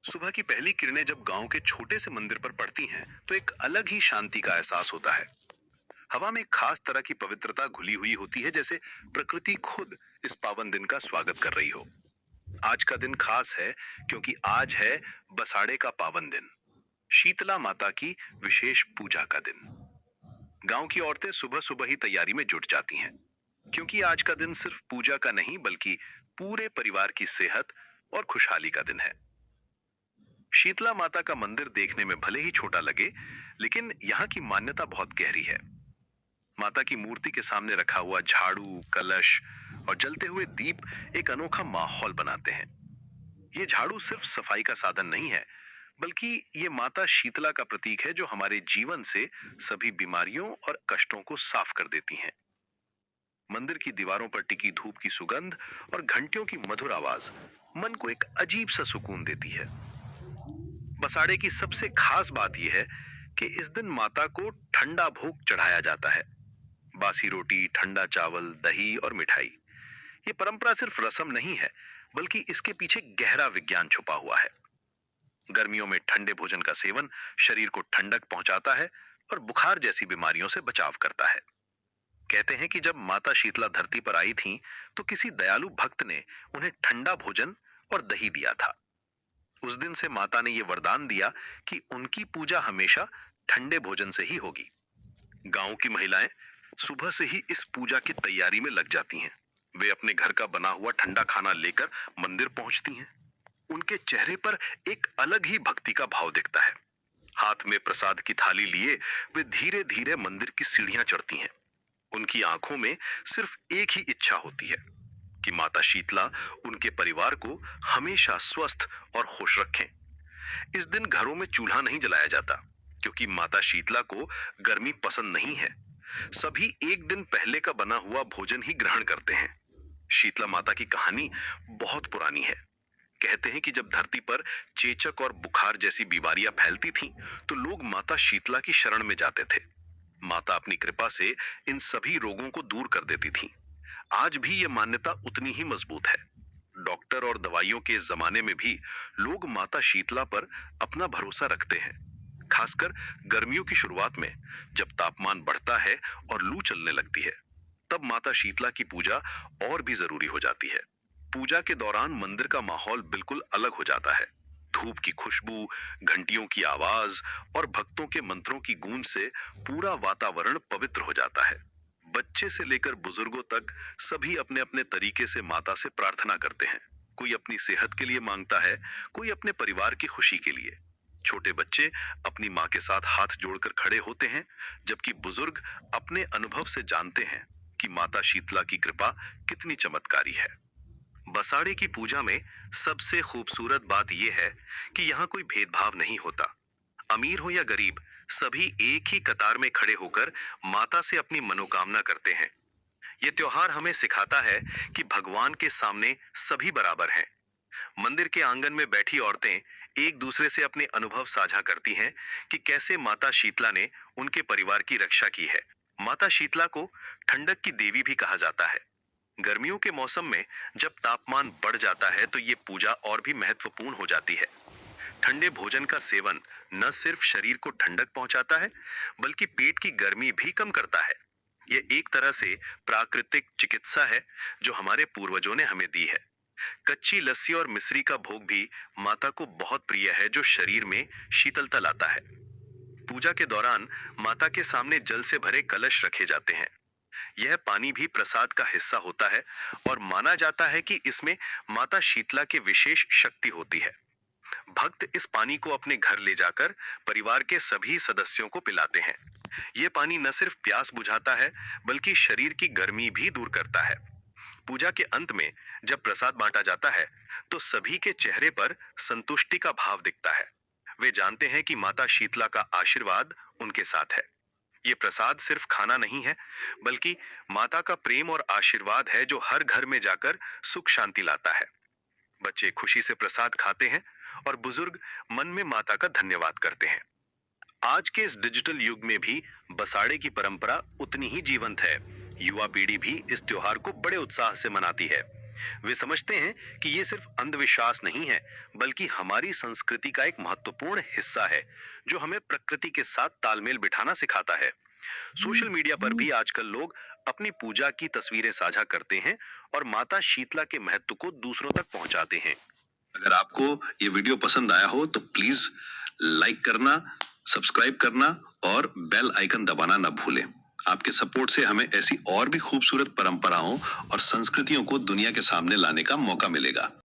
सुबह की पहली किरणें जब गांव के छोटे से मंदिर पर पड़ती हैं तो एक अलग ही शांति का एहसास होता है। हवा में एक खास तरह की पवित्रता घुली हुई होती है, जैसे प्रकृति खुद इस पावन दिन का स्वागत कर रही हो। आज का दिन खास है क्योंकि आज है बसाड़े का पावन दिन, शीतला माता की विशेष पूजा का दिन। गांव की औरतें सुबह सुबह ही तैयारी में जुट जाती हैं, क्योंकि आज का दिन सिर्फ पूजा का नहीं बल्कि पूरे परिवार की सेहत और खुशहाली का दिन है। शीतला माता का मंदिर देखने में भले ही छोटा लगे, लेकिन यहाँ की मान्यता बहुत गहरी है। माता की मूर्ति के सामने रखा हुआ झाड़ू, कलश और जलते हुए दीप एक अनोखा माहौल बनाते हैं। ये झाड़ू सिर्फ सफाई का साधन नहीं है, बल्कि ये माता शीतला का प्रतीक है, जो हमारे जीवन से सभी बीमारियों और कष्टों को साफ कर देती हैं। मंदिर की दीवारों पर टिकी धूप की सुगंध और घंटियों की मधुर आवाज मन को एक अजीब सा सुकून देती है। बसाड़े की सबसे खास बात यह है कि इस दिन माता को ठंडा भोग चढ़ाया जाता है। बासी रोटी, ठंडा चावल, दही और मिठाई। ये परंपरा सिर्फ रस्म नहीं है, बल्कि इसके पीछे गहरा विज्ञान छुपा हुआ है। गर्मियों में ठंडे भोजन का सेवन शरीर को ठंडक पहुंचाता है और बुखार जैसी बीमारियों से बचाव करता है। कहते हैं कि जब माता शीतला धरती पर आई थीं, तो किसी दयालु भक्त ने उन्हें ठंडा भोजन और दही दिया था। उस दिन से माता ने यह वरदान दिया कि उनकी पूजा हमेशा ठंडे भोजन से ही होगी। गांव की महिलाएं सुबह से ही इस पूजा की तैयारी में लग जाती हैं। वे अपने घर का बना हुआ ठंडा खाना लेकर मंदिर पहुंचती हैं। उनके चेहरे पर एक अलग ही भक्ति का भाव दिखता है। हाथ में प्रसाद की थाली लिए वे धीरे धीरे मंदिर की सीढ़ियां चढ़ती हैं। उनकी आंखों में सिर्फ एक ही इच्छा होती है कि माता शीतला उनके परिवार को हमेशा स्वस्थ और खुश रखें। इस दिन घरों में चूल्हा नहीं जलाया जाता, क्योंकि माता शीतला को गर्मी पसंद नहीं है। सभी एक दिन पहले का बना हुआ भोजन ही ग्रहण करते हैं। शीतला माता की कहानी बहुत पुरानी है। कहते हैं कि जब धरती पर चेचक और बुखार जैसी बीमारियां फैलती थीं, तो लोग माता शीतला की शरण में जाते थे। माता अपनी कृपा से इन सभी रोगों को दूर कर देती थी। आज भी यह मान्यता उतनी ही मजबूत है। डॉक्टर और दवाइयों के जमाने में भी लोग माता शीतला पर अपना भरोसा रखते हैं। खासकर गर्मियों की शुरुआत में, जब तापमान बढ़ता है और लू चलने लगती है, तब माता शीतला की पूजा और भी जरूरी हो जाती है। पूजा के दौरान मंदिर का माहौल बिल्कुल अलग हो जाता है। धूप की खुशबू, घंटियों की आवाज और भक्तों के मंत्रों की गूंज से पूरा वातावरण पवित्र हो जाता है। बच्चे से लेकर बुजुर्गों तक सभी अपने अपने तरीके से माता से प्रार्थना करते हैं। कोई अपनी सेहत के लिए मांगता है, कोई अपने परिवार की खुशी के लिए। छोटे बच्चे अपनी मां के साथ हाथ जोड़कर खड़े होते हैं, जबकि बुजुर्ग अपने अनुभव से जानते हैं कि माता शीतला की कृपा कितनी चमत्कारी है। बसाड़े की पूजा में सबसे खूबसूरत बात यह है कि यहाँ कोई भेदभाव नहीं होता। अमीर हो या गरीब, सभी एक ही कतार में खड़े होकर माता से अपनी मनोकामना करते हैं। यह त्योहार हमें सिखाता है कि भगवान के सामने सभी बराबर हैं। मंदिर के आंगन में बैठी औरतें एक दूसरे से अपने अनुभव साझा करती हैं कि कैसे माता शीतला ने उनके परिवार की रक्षा की है। माता शीतला को ठंडक की देवी भी कहा जाता है। गर्मियों के मौसम में जब तापमान बढ़ जाता है, तो ये पूजा और भी महत्वपूर्ण हो जाती है। ठंडे भोजन का सेवन न सिर्फ शरीर को ठंडक पहुंचाता है, बल्कि पेट की गर्मी भी कम करता है। यह एक तरह से प्राकृतिक चिकित्सा है जो हमारे पूर्वजों ने हमें दी है। कच्ची लस्सी और मिश्री का भोग भी माता को बहुत प्रिय है, जो शरीर में शीतलता लाता है। पूजा के दौरान माता के सामने जल से भरे कलश रखे जाते हैं। यह पानी भी प्रसाद का हिस्सा होता है और माना जाता है कि इसमें माता शीतला की विशेष शक्ति होती है। भक्त इस पानी को अपने घर ले जाकर परिवार के सभी सदस्यों को पिलाते हैं। यह पानी न सिर्फ प्यास बुझाता है, बल्कि शरीर की गर्मी भी दूर करता है। पूजा के अंत में जब प्रसाद बांटा जाता है, तो सभी के चेहरे पर संतुष्टि का भाव दिखता है। वे जानते हैं कि माता शीतला का आशीर्वाद उनके साथ है। ये प्रसाद सिर्फ खाना नहीं है, बल्कि माता का प्रेम और आशीर्वाद है, जो हर घर में जाकर सुख शांति लाता है। बच्चे खुशी से प्रसाद खाते हैं और बुजुर्ग मन में माता का धन्यवाद करते हैं। आज के इस डिजिटल युग में भी बसाड़े की परंपरा उतनी ही जीवंत है। युवा पीढ़ी भी इस त्योहार को बड़े उत्साह से मनाती है। वे समझते हैं कि ये सिर्फ अंधविश्वास नहीं है, बल्कि हमारी संस्कृति का एक महत्वपूर्ण हिस्सा है, जो हमें प्रकृति के साथ तालमेल बिठाना सिखाता है। सोशल मीडिया पर भी आजकल लोग अपनी पूजा की तस्वीरें साझा करते हैं और माता शीतला के महत्व को दूसरों तक पहुंचाते हैं। अगर आपको ये वीडियो पसंद आया हो तो प्लीज लाइक करना, सब्सक्राइब करना और बेल आइकन दबाना न भूलें। आपके सपोर्ट से हमें ऐसी और भी खूबसूरत परंपराओं और संस्कृतियों को दुनिया के सामने लाने का मौका मिलेगा।